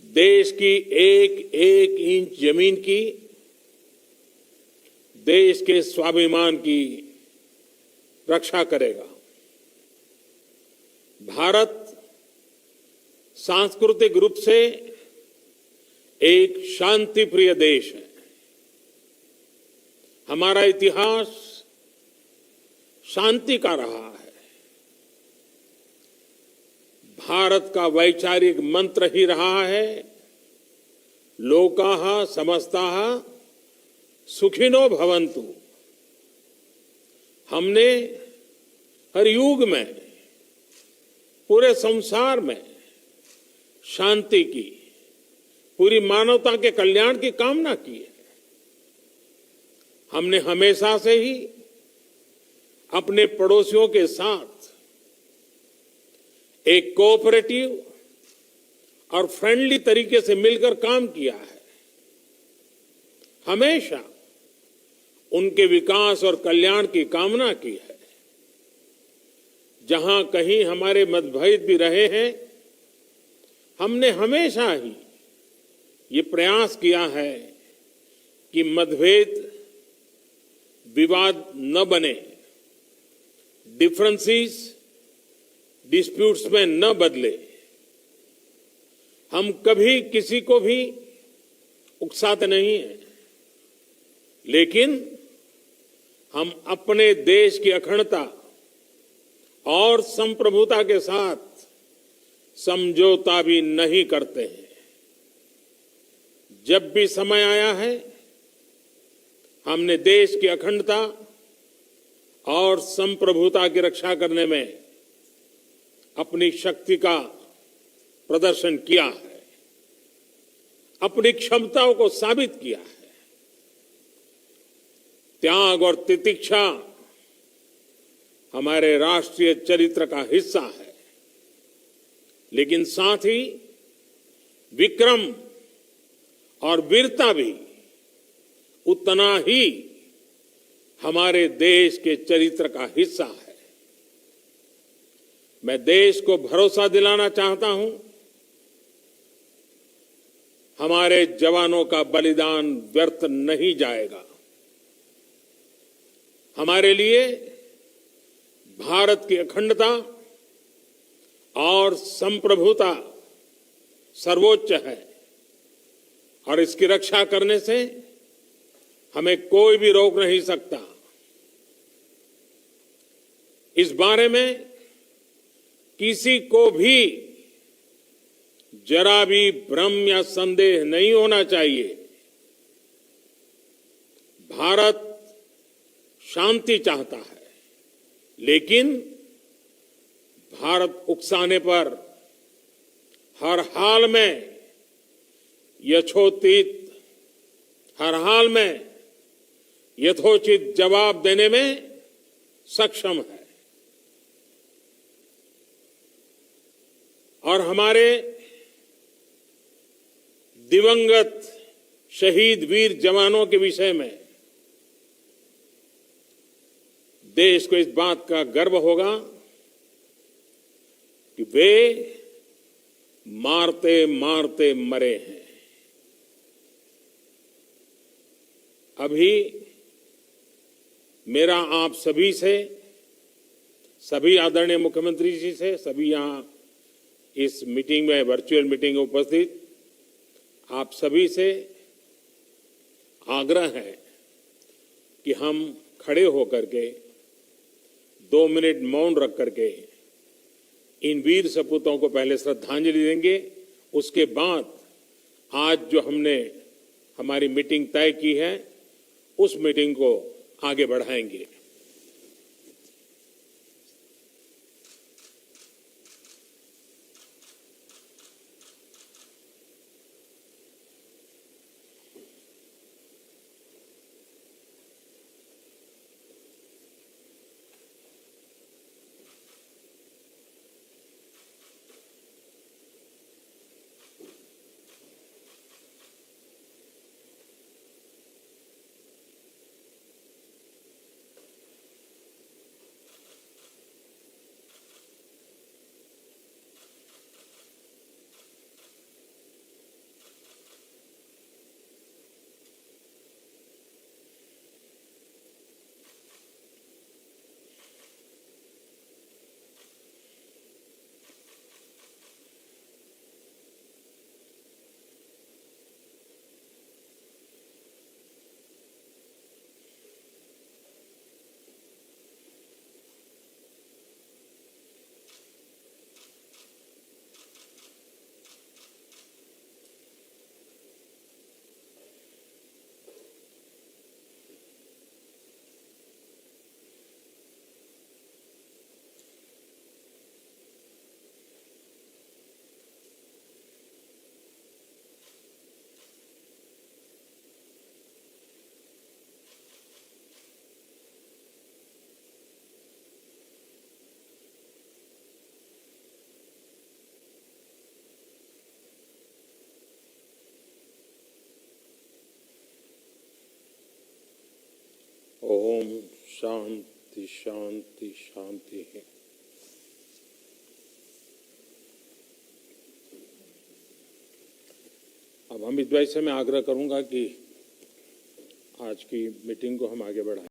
देश की एक एक इंच जमीन की, देश के स्वाभिमान की रक्षा करेगा। भारत सांस्कृतिक रूप से एक शांति प्रिय देश है। हमारा इतिहास शांति का रहा है। भारत का वैचारिक मंत्र ही रहा है, लोकाः समस्ताः सुखिनो भवन्तु। हमने हर युग में, पूरे संसार में शांति की, पूरी मानवता के कल्याण की कामना की है। हमने हमेशा से ही अपने पड़ोसियों के साथ एक कोऑपरेटिव और फ्रेंडली तरीके से मिलकर काम किया है। हमेशा उनके विकास और कल्याण की कामना की है। जहां कहीं हमारे मतभेद भी रहे हैं, हमने हमेशा ही ये प्रयास किया है कि मतभेद विवाद न बने, डिफरेंसेस डिस्प्यूट्स में न बदले। हम कभी किसी को भी उकसाते नहीं हैं, लेकिन हम अपने देश की अखंडता और संप्रभुता के साथ समझौता भी नहीं करते हैं। जब भी समय आया है, हमने देश की अखंडता और संप्रभुता की रक्षा करने में अपनी शक्ति का प्रदर्शन किया है, अपनी क्षमताओं को साबित किया है। त्याग और तितिक्षा हमारे राष्ट्रीय चरित्र का हिस्सा है, लेकिन साथ ही विक्रम और वीरता भी उतना ही हमारे देश के चरित्र का हिस्सा है। मैं देश को भरोसा दिलाना चाहता हूं, हमारे जवानों का बलिदान व्यर्थ नहीं जाएगा। हमारे लिए भारत की अखंडता और संप्रभुता सर्वोच्च है, और इसकी रक्षा करने से हमें कोई भी रोक नहीं सकता। इस बारे में किसी को भी जरा भी भ्रम या संदेह नहीं होना चाहिए। भारत शांति चाहता है, लेकिन भारत उकसाने पर हर हाल में यथोचित, हर हाल में यथोचित जवाब देने में सक्षम है। और हमारे दिवंगत शहीद वीर जवानों के विषय में देश को इस बात का गर्व होगा कि वे मारते मारते मरे हैं। अभी मेरा आप सभी से, सभी आदरणीय मुख्यमंत्री जी से, सभी यहां इस मीटिंग में, वर्चुअल मीटिंग में उपस्थित आप सभी से आग्रह है कि हम खड़े होकर के 2 मिनट मौन रख करके इन वीर सपूतों को पहले श्रद्धांजलि देंगे। उसके बाद आज जो हमने हमारी मीटिंग तय की है, उस मीटिंग को आगे बढ़ाएंगे। ओम शांति शांति शांति है। अब अमित भाई से मैं आग्रह करूंगा कि आज की मीटिंग को हम आगे बढ़ाएं।